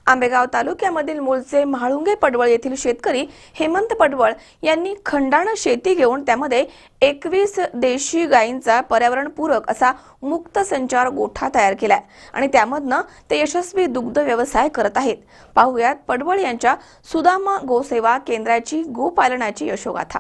आंबेगाव तालुक्यामधील मूळचे म्हाळुंगे पडवळ येथील शेतकरी हेमंत पडवळ यांनी खंडाणं शेती घेऊन त्यामध्ये 21 देशी गायींचा पर्यावरणपूरक असा मुक्त संचार गोठा तयार केलाय आणि त्यामधनं ते यशस्वी दुग्ध व्यवसाय करत आहेत। पाहुयात पडवळ यांच्या सुदामा गोसेवा केंद्राची गोपालनाची यशोगाथा।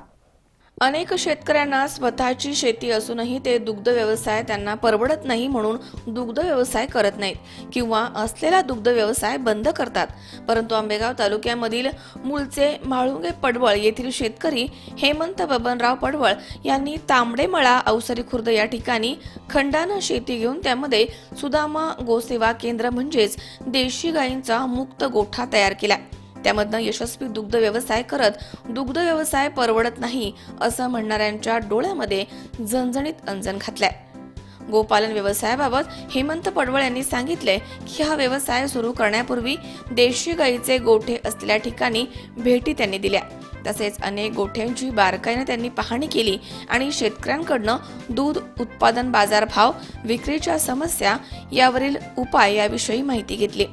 अनेक शेतकऱ्यांना स्वतःची शेती असूनही ते दुग्ध व्यवसाय त्यांना परवडत नाही म्हणून दुग्ध व्यवसाय करत नाहीत किंवा असलेला दुग्ध व्यवसाय बंद करतात। परंतु आंबेगाव तालुक्यामधील मूळचे म्हाळुंगे पडवळ येथील शेतकरी हेमंत बबनराव पडवळ यांनी तांबडेमळा अवसरी खुर्द या ठिकाणी खंडाणं शेती घेऊन त्यामध्ये सुदामा गोसेवा केंद्र म्हणजेच देशी गायींचा मुक्त गोठा तयार केला। त्यामधनं यशस्वी दुग्ध व्यवसाय करत दुग्ध व्यवसाय परवडत नाही असं म्हणणाऱ्यांच्या डोळ्यामध्ये झणझणीत अंजन घातलाय। गोपालन व्यवसायाबाबत हेमंत पडवळ यांनी सांगितले की हा व्यवसाय सुरू करण्यापूर्वी देशी गायीचे गोठे असलेल्या ठिकाणी भेटी त्यांनी दिल्या। तसेच अनेक गोठ्यांची बारकाईने त्यांनी पाहणी केली आणि शेतकऱ्यांकडनं दूध उत्पादन बाजारभाव विक्रीच्या समस्या यावरील उपाय याविषयी माहिती घेतली।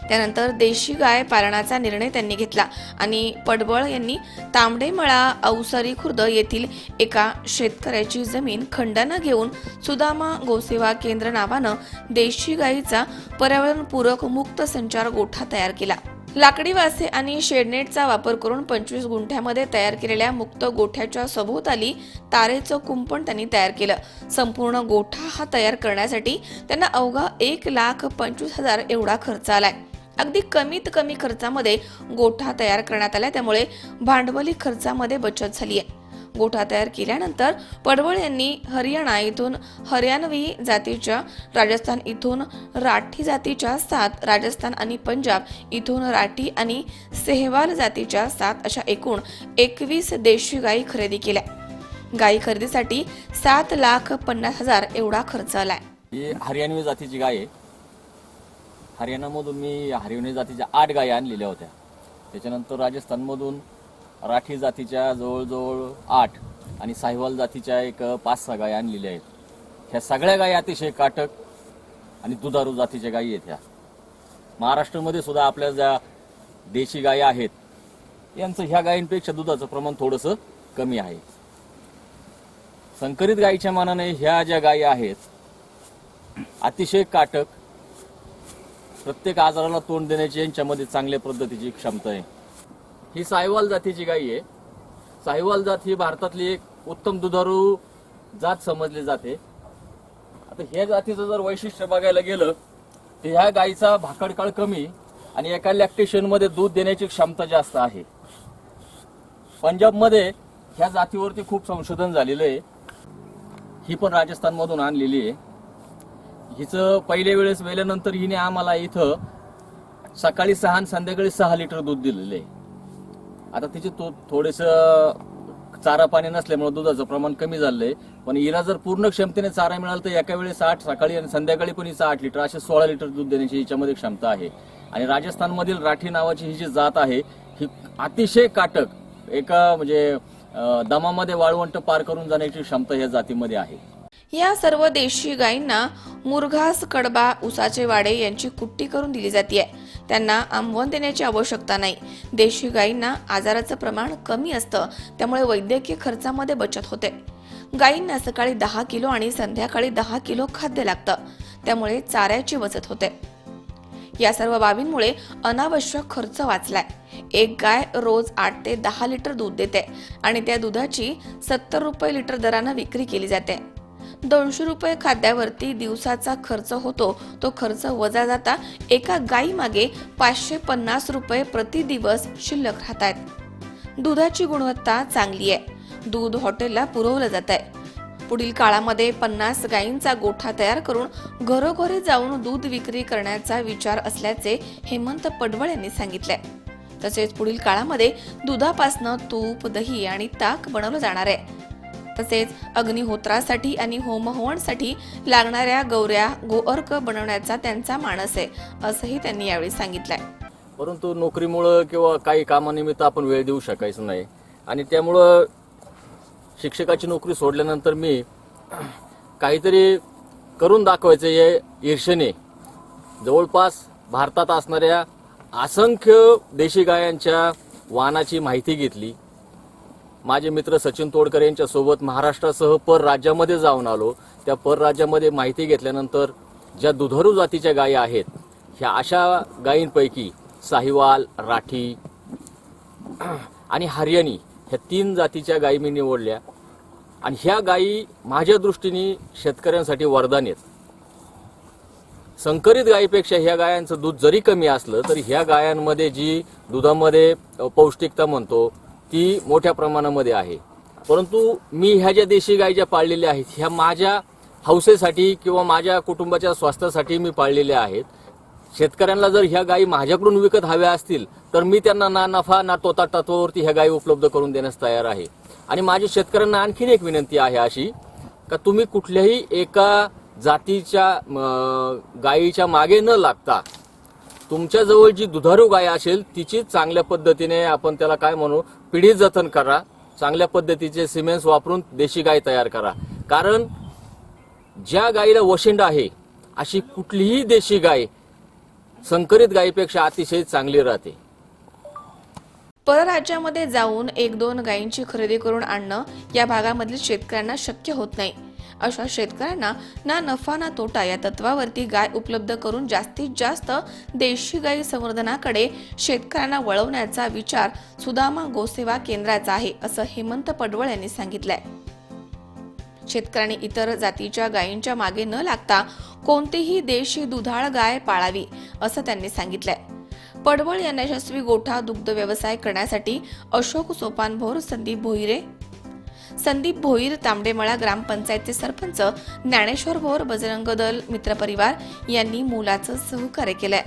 त्यानंतर देशी गाय पालनाचा निर्णय त्यांनी घेतला आणि पडवळ यांनी तांबडेमळा अवसरी खुर्द येथील एका शेतकऱ्याची जमीन खंडाणं घेऊन सुदामा गोसेवा केंद्र नावानं देशी गायीचा पर्यावरणपूरक मुक्त संचार गोठा तयार केला। लाकडी वासे आणि शेडनेटचा वापर करून 25 गुंठ्यामध्ये तयार केलेल्या मुक्त गोठ्याच्या सभोवताली तारेचं कुंपण त्यांनी तयार केलं। संपूर्ण गोठा हा तयार करण्यासाठी त्यांना अवघा 1,25,000 एवढा खर्च आलाय। अगदी कमीत कमी खर्चामध्ये गोठा तयार करण्यात आला, त्यामुळे भांडवली खर्चामध्ये बचत झाली आहे। गोठा तयार केल्यानंतर पडवळ यांनी हरियाणा इथून हरियाणवी जातीच्या, राजस्थान इथून राठी जातीच्या 7, राजस्थान आणि पंजाब इथून राठी आणि सेहवाल जातीच्या 7 अशा एकूण 21 देशी गायी खरेदी केल्या। गायी खरेदीसाठी 7,50,000 एवढा खर्च आलाय। ही हरियाणवी जातीची गाय आहे। हरियाणामधून मी हरियाणवी जातीच्या 8 गायी आणलेल्या होत्या। त्याच्यानंतर राजस्थानमधून राठी जातीच्या जवळजवळ 8 आणि साहिवाल जातीच्या एक 5-6 गायी आणलेल्या आहेत। ह्या सगळ्या गायी अतिशय काटक आणि दुधारू जातीच्या गायी आहेत। ह्या महाराष्ट्रामध्ये सुद्धा आपल्या ज्या देशी गायी आहेत यांचं ह्या गायींपेक्षा दुधाचं प्रमाण थोडंसं कमी आहे। संकरित गायीच्या मानाने ह्या ज्या गायी आहेत अतिशय काटक, प्रत्येक आजाराला तोंड देण्याची यांच्यामध्ये चांगल्या पद्धतीची क्षमता आहे। ही साहिवाल जातीची गाय आहे। साहिवाल जात ही भारतातली एक उत्तम दुधारू जात समजली जाते। आता ह्या जातीचं जर वैशिष्ट्य बघायला गेलं तर ह्या गायीचा भाकडकाळ कमी आणि एका लॅक्टेशन मध्ये दूध देण्याची क्षमता जास्त आहे। पंजाबमध्ये ह्या जातीवरती खूप संशोधन झालेलं आहे। ही पण राजस्थान मधून आणलेली आहे। हिचं पहिल्या वेळेस वेल्यानंतर हिने आम्हाला इथं सकाळी 6 आणि संध्याकाळी 6 लिटर दूध दिलेलं आहे। आता तिचे थोडेसं चारा पाणी नसल्यामुळे दुधाचं प्रमाण कमी झालंय, पण हिला जर पूर्ण क्षमतेने चारा मिळाला तर एका वेळेस 8 सकाळी आणि संध्याकाळी पण हिचं 8 लिटर असे 16 लिटर दूध देण्याची हिच्यामध्ये क्षमता आहे। आणि राजस्थानमधील राठी नावाची ही जी जात आहे ही अतिशय काटक, एका म्हणजे दमामध्ये वाळवंट पार करून जाण्याची क्षमता या जातीमध्ये आहे। या सर्व देशी गायींना मुरघास, कडबा, उसाचे वाडे यांची कुट्टी करून दिली जाते। त्यांना आंबवण देण्याची आवश्यकता नाही। देशी गायींना आजाराचं प्रमाण कमी असतं, त्यामुळे वैद्यकीय खर्चामध्ये बचत होते। गायींना सकाळी 10 किलो आणि संध्याकाळी 10 किलो खाद्य लागतं, त्यामुळे चाऱ्याची बचत होते। या सर्व बाबींमुळे अनावश्यक खर्च वाचलाय। एक गाय रोज 8 ते 10 लिटर दूध देते आणि त्या दुधाची 70 रुपये लिटर दराने विक्री केली जाते। 200 रुपये खाद्यावरती दिवसाचा खर्च होतो, तो खर्च वजा जाता एका गायी मागे 550 रुपये प्रति दिवस शिल्लक राहतात। दुधाची गुणवत्ता चांगली आहे। दूध हॉटेलला पुरवलं जात आहे। पुढील काळामध्ये 50 गायींचा गोठा तयार करून घरोघरी जाऊन दूध विक्री करण्याचा विचार असल्याचे हेमंत पडवळ यांनी सांगितले। तसेच पुढील काळामध्ये दुधापासून तूप, दही आणि ताक बनवलं जाणार आहे। तसेच अग्निहोत्रासाठी आणि होमहवनासाठी लागणाऱ्या गौऱ्या, गोअर्क बनवण्याचा त्यांचा मानस आहे, असंही त्यांनी यावेळी सांगितलंय। परंतु नोकरीमुळे किंवा काही कामानिमित्त आपण वेळ देऊ शकायचं नाही आणि त्यामुळं शिक्षकाची नोकरी सोडल्यानंतर मी काहीतरी करून दाखवायचं या ईर्षेने जवळपास भारतात असणाऱ्या असंख्य देशी गायांच्या वाणाची माहिती घेतली. माझे मित्र सचिन तोडकर यांच्या सोबत महाराष्ट्रासह परराज्यामध्ये जाऊन आलो. त्या परराज्यामध्ये माहिती घेतल्यानंतर ज्या दुधारू जातीच्या गायी आहेत, ह्या अशा गायींपैकी साहिवाल, राठी आणि हरियाणी ह्या 3 जातीच्या गायी मी निवडल्या. आणि ह्या गायी माझ्या दृष्टीने शेतकऱ्यांसाठी वरदान आहेत. संकरित गायीपेक्षा ह्या गायांचं दूध जरी कमी असलं तरी ह्या गायांमध्ये जी दुधामध्ये पौष्टिकता म्हणतो ती मोठ्या प्रमाणामध्ये आहे. परंतु मी ह्या ज्या देशी गायी ज्या पाळलेल्या आहेत ह्या माझ्या हौसेसाठी किंवा माझ्या कुटुंबाच्या स्वास्थ्यासाठी मी पाळलेल्या आहेत. शेतकऱ्यांना जर ह्या गायी माझ्याकडून विकत हव्या असतील तर मी त्यांना ना नफा ना तोटा तत्वावरती ह्या गायी उपलब्ध करून देण्यास तयार आहे. आणि माझी शेतकऱ्यांना आणखीन एक विनंती आहे अशी का तुम्ही कुठल्याही एका जातीच्या गायीच्या मागे न लागता तुमच्या जवळ जी दुधारू गाय असेल तिची चांगल्या पद्धतीने आपण त्याला काय म्हणू पिढी जतन करा. चांगल्या पद्धतीचे सिमेंट्स वापरून देशी गाय तयार करा. कारण ज्या गायीला वशिंड आहे अशी कुठलीही देशी गाय संकरित गायीपेक्षा अतिशय चांगली राहते. परराज्यामध्ये जाऊन 1-2 गायींची खरेदी करून आणणं या भागामधील शेतकऱ्यांना शक्य होत नाही. अशा शेतकऱ्यांना ना नफा ना तोटा या तत्वावरती गाय उपलब्ध करून जास्तीत जास्त देशी गायी संवर्धनाकडे शेतकऱ्यांना वळवण्याचा विचार सुदामा गोसेवा केंद्राचा आहे, असं हेमंत पडवळ यांनी सांगितलंय. शेतकऱ्यांनी इतर जातीच्या गायींच्या मागे न लागता कोणतीही देशी दुधाळ गाय पाळावी, असं त्यांनी सांगितलंय. पडवळ यांना यशस्वी गोठा दुग्ध व्यवसाय करण्यासाठी अशोक सोपानभोर, संदीप भोईर, तांबडेमळा ग्रामपंचायतचे सरपंच ज्ञानेश्वर भोर, बजरंग दल मित्रपरिवार यांनी मोलाचं सहकार्य केलंय.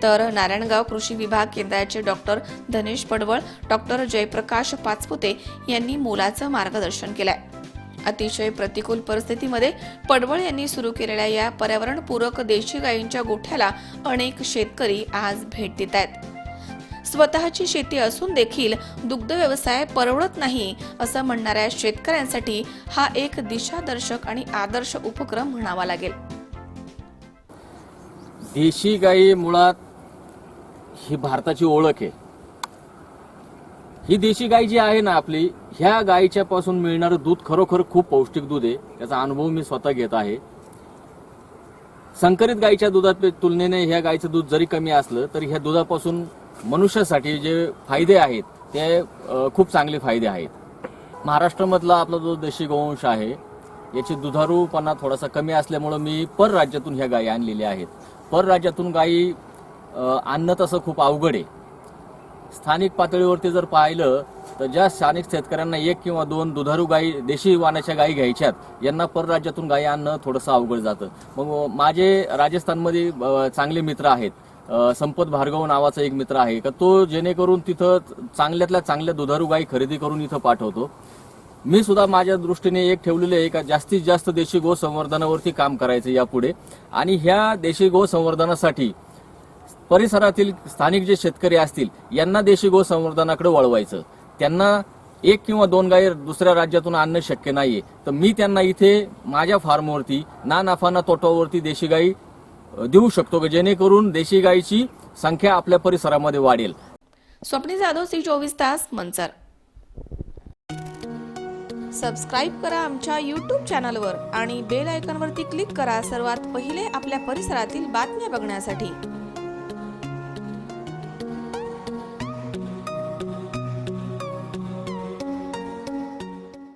तर नारायणगाव कृषी विभाग केंद्राचे डॉक्टर धनेश पडवळ, डॉक्टर जयप्रकाश पाचपुते यांनी मोलाचं मार्गदर्शन केलंय. अतिशय प्रतिकूल परिस्थितीमध्ये पडवळ यांनी सुरू केलेल्या या पर्यावरणपूरक देशी गायींच्या गोठ्याला अनेक शेतकरी आज भेट देत आहेत. स्वतःची शेती असून देखील दुग्ध व्यवसाय परवडत नाही असं म्हणणाऱ्या शेतकऱ्यांसाठी हा एक दिशादर्शक आणि आदर्श उपक्रम म्हणावा लागेल. देशी गायी मुळात ही भारताची ओळख आहे. ही देशी गाय जी आहे ना आपली, ह्या गायीच्या पासून मिळणारं दूध खरोखर खूप पौष्टिक दूध आहे. त्याचा अनुभव मी स्वतः घेत आहे. संकरित गायीच्या दुधात तुलनेने ह्या गायीचं दूध जरी कमी असलं तरी ह्या दुधापासून मनुष्यासाठी जे फायदे आहेत ते खूप चांगले फायदे आहेत. महाराष्ट्रामधला आपला जो देशी गोवंश आहे याची दुधारूपणा थोडासा कमी असल्यामुळे मी परराज्यातून ह्या गायी आणलेल्या आहेत. परराज्यातून गायी आणणं तसं खूप अवघड आहे. स्थानिक पातळीवरती जर पाहिलं तर ज्या स्थानिक शेतकऱ्यांना 1 किंवा 2 दुधारू गायी देशी वाणाच्या गायी घ्यायच्यात यांना परराज्यातून गायी आणणं थोडंसं अवघड जातं. मग माझे राजस्थानमध्ये चांगले मित्र आहेत. संपत भार्गव नावाचा एक मित्र आहे का तो जेणेकरून तिथं चांगल्यातल्या चांगल्या दुधारू गायी खरेदी करून इथं पाठवतो. मी सुद्धा माझ्या दृष्टीने एक ठेवलेले आहे का जास्तीत जास्त देशी गो संवर्धनावरती काम करायचं यापुढे. आणि ह्या देशी गो संवर्धनासाठी परिसरातील स्थानिक जे शेतकरी असतील यांना देशी गो संवर्धनाकडे वळवायचं. त्यांना 1 किंवा 2 गायी दुसऱ्या राज्यातून आणणं शक्य नाहीये तर मी त्यांना इथे माझ्या फार्मवरती ना नफा ना तोटावरती देशी गायी देऊ शकतो की जेणेकरून देशी गायीची संख्या आपल्या परिसरामध्ये वाढेल. स्वप्नील जाधव, C24 तास, मंचर. सबस्क्राईब करा आमच्या YouTube चॅनलवर आणि बेल आयकॉनवरती क्लिक करा सर्वात पहिले आपल्या परिसरातील बातम्या बघण्यासाठी.